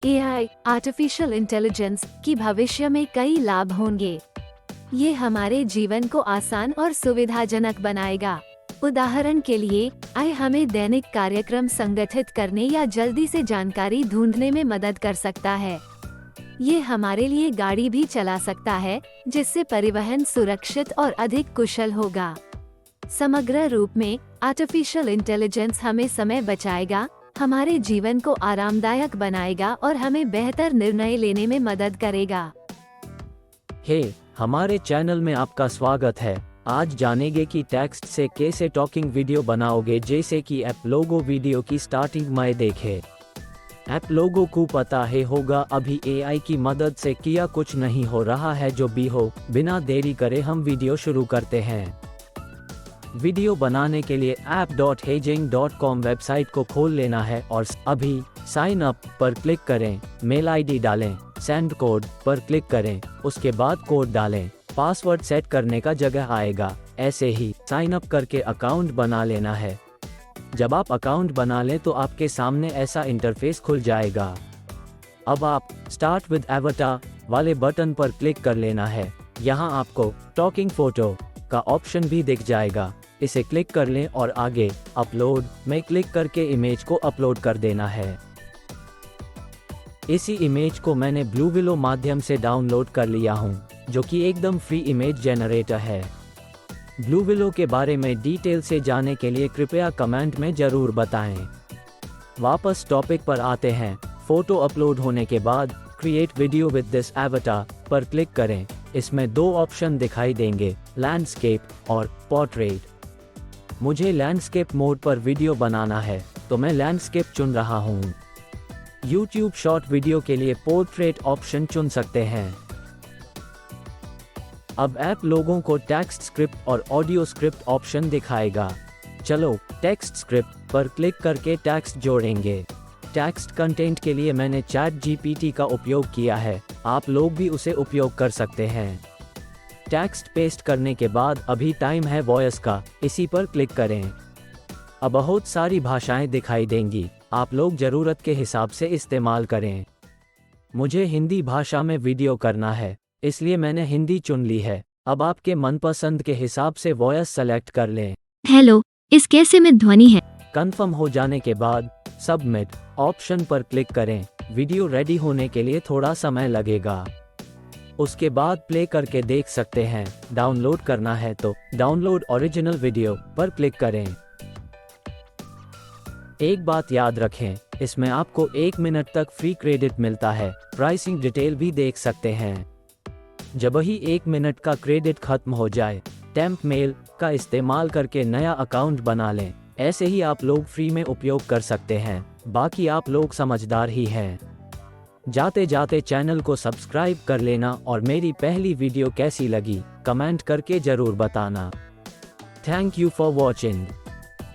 AI artificial intelligence की भविष्य में कई लाभ होंगे। ये हमारे जीवन को आसान और सुविधाजनक बनाएगा। उदाहरण के लिए, AI हमें दैनिक कार्यक्रम संगठित करने या जल्दी से जानकारी ढूंढने में मदद कर सकता है। ये हमारे लिए गाड़ी भी चला सकता है, जिससे परिवहन सुरक्षित और अधिक कुशल होगा। समग्र रूप में आर्टिफिशियल इंटेलिजेंस हमें समय बचाएगा, हमारे जीवन को आरामदायक बनाएगा और हमें बेहतर निर्णय लेने में मदद करेगा। हमारे चैनल में आपका स्वागत है। आज जानेंगे कि टेक्स्ट से कैसे टॉकिंग वीडियो बनाओगे, जैसे कि ऐप लोगो वीडियो की स्टार्टिंग में देखे। ऐप लोगो को पता है होगा, अभी AI की मदद से किया कुछ नहीं हो रहा है जो भी हो। बिना देरी करे हम वीडियो शुरू करते हैं। वीडियो बनाने के लिए app.heyjing.com वेबसाइट को खोल लेना है और अभी साइन अप पर क्लिक करें, मेल ID डालें, सेंड कोड पर क्लिक करें, उसके बाद कोड डालें, पासवर्ड सेट करने का जगह आएगा। ऐसे ही साइन अप करके अकाउंट बना लेना है। जब आप अकाउंट बना लें तो आपके सामने ऐसा इंटरफेस खुल जाएगा। अब आप स्टार्ट विद एवटार वाले बटन पर क्लिक कर लेना है। यहाँ आपको टॉकिंग फोटो का ऑप्शन भी दिख जाएगा। इसे क्लिक कर लें और आगे अपलोड में क्लिक करके इमेज को अपलोड कर देना है। इसी इमेज को मैंने ब्लूविलो माध्यम से डाउनलोड कर लिया हूँ, जो कि एकदम फ्री इमेज जनरेटर है। ब्लूविलो के बारे में डिटेल से जानने के लिए कृपया कमेंट में जरूर बताएं। वापस टॉपिक पर आते हैं। फोटो अपलोड होने के बाद create video with this avatar पर क्लिक करें। इसमें दो ऑप्शन दिखाई देंगे, लैंडस्केप और पोर्ट्रेट। मुझे लैंडस्केप मोड पर वीडियो बनाना है, तो मैं लैंडस्केप चुन रहा हूँ। YouTube शॉर्ट वीडियो के लिए पोर्ट्रेट ऑप्शन चुन सकते हैं। अब ऐप लोगों को टेक्स्ट स्क्रिप्ट और ऑडियो स्क्रिप्ट ऑप्शन दिखाएगा। चलो टेक्स्ट स्क्रिप्ट पर क्लिक करके टेक्स्ट जोड़ेंगे। टेक्स्ट कंटेंट के लिए मैंने ChatGPT का उपयोग किया है, आप लोग भी उसे उपयोग कर सकते हैं। टेक्स्ट पेस्ट करने के बाद अभी टाइम है वॉइस का, इसी पर क्लिक करें। अब बहुत सारी भाषाएं दिखाई देंगी, आप लोग ज़रूरत के हिसाब से इस्तेमाल करें। मुझे हिंदी भाषा में वीडियो करना है, इसलिए मैंने हिंदी चुन ली है। अब आपके मनपसंद के हिसाब से वॉइस सेलेक्ट कर लें। हेलो, इस कैसे में ध्वनि है। कंफर्म हो जाने के बाद सबमिट ऑप्शन पर क्लिक करें। वीडियो रेडी होने के लिए थोड़ा समय लगेगा। उसके बाद प्ले करके देख सकते हैं। डाउनलोड करना है तो डाउनलोड ओरिजिनल वीडियो पर क्लिक करें। एक बात याद रखें, इसमें आपको 1 मिनट तक फ्री क्रेडिट मिलता है। प्राइसिंग डिटेल भी देख सकते हैं। जब ही 1 मिनट का क्रेडिट खत्म हो जाए, टेम्प मेल का इस्तेमाल करके नया अकाउंट बना लें। ऐसे ही आप लोग फ्री में उपयोग कर सकते हैं। बाकी आप लोग समझदार ही हैं। जाते जाते चैनल को सब्सक्राइब कर लेना और मेरी पहली वीडियो कैसी लगी कमेंट करके जरूर बताना। Thank you for watching.